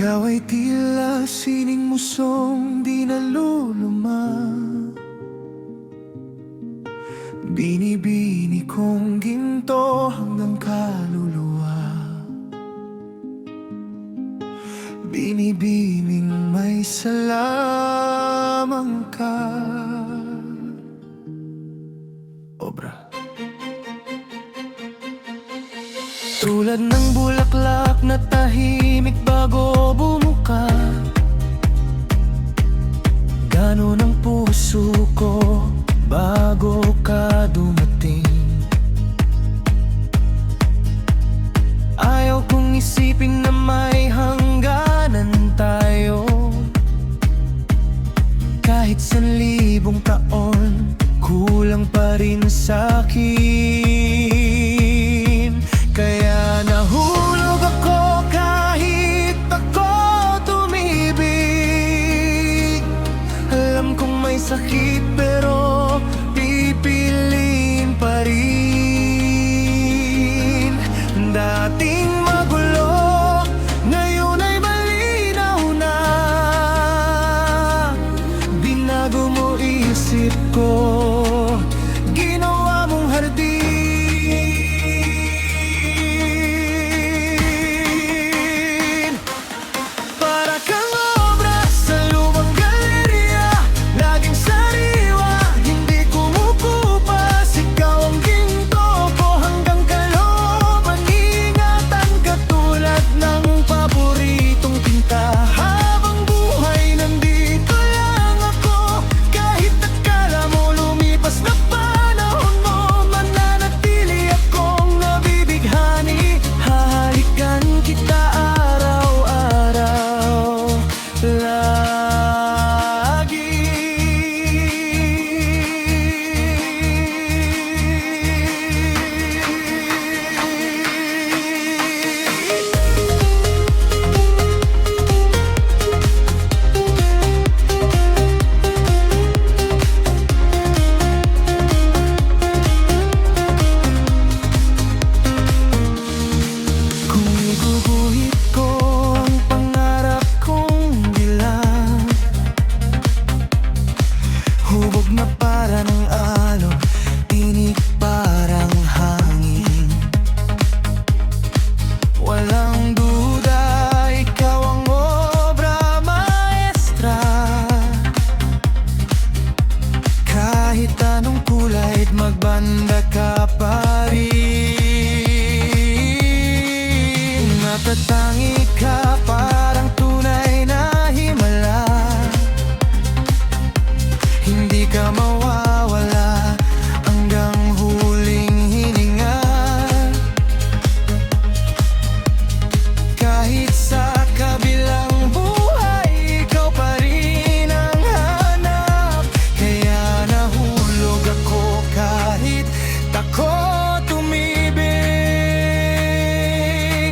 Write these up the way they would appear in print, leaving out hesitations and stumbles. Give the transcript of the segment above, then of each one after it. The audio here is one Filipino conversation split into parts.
Ikaw ay tila sining musong di naluluma. Binibini kong ginto hanggang kaluluwa. Binibining may salamang ka. Obra. Tulad ng bulaklak na tahimik bago bumuka, ganon ang puso ko bago ka dumating. Ayaw kong isipin na may hangganan tayo. Kahit 1,000 taon, kulang pa rin sa'kin. Kaya nahulog ako kahit ako tumibig. Alam kong may sakit pero pipiliin pa rin. Dating magulo, ngayon ay malinaw na. Binago mo isip ko, ginawa mong hardin. Hubog na para ng alon, tinig parang hangin. Walang duda, ikaw ang obra maestra. Kahit anong kulay, magbanda ka pa rin. Natatangi ka parang tunay na himala. Hindi ka mawawala hanggang huling hininga. Kahit sa kabilang buhay, ikaw pa rin ang hanap. Kaya nahulog ako kahit ako tumibig.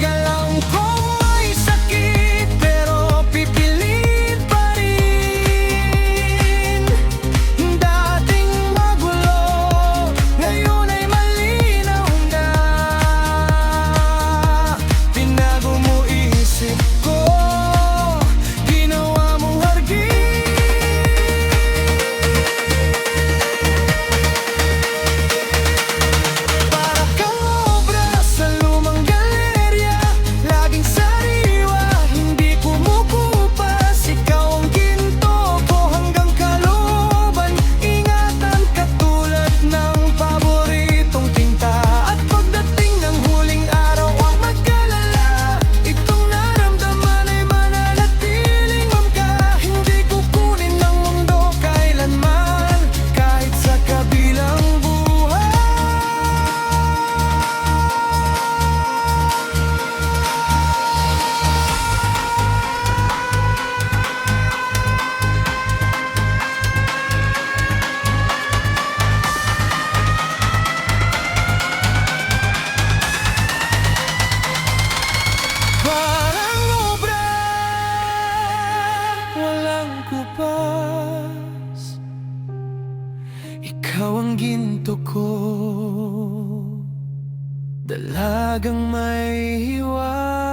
Alam kong may sakit pero pipilit pa rin. Dating magulo, ngayon ay malinaw na. Binago mo isip ko, ginawa mong hargit. Para kang obra sa lumang galerya, laging sariwa, hindi kumukupas. Ikaw ang ginto ko hanggang kalooban. Ingatan katulad ng paboritong tinta. At pagdating ng huling araw, huwag mag-alala. Itong naramdaman ay mananatiling mamka. Hindi kukunin ng mundo kailanman, kahit sa kabilang buhay. Parang obra, walang kupas. Ikaw ang ginto ko, dalagang may hiwa.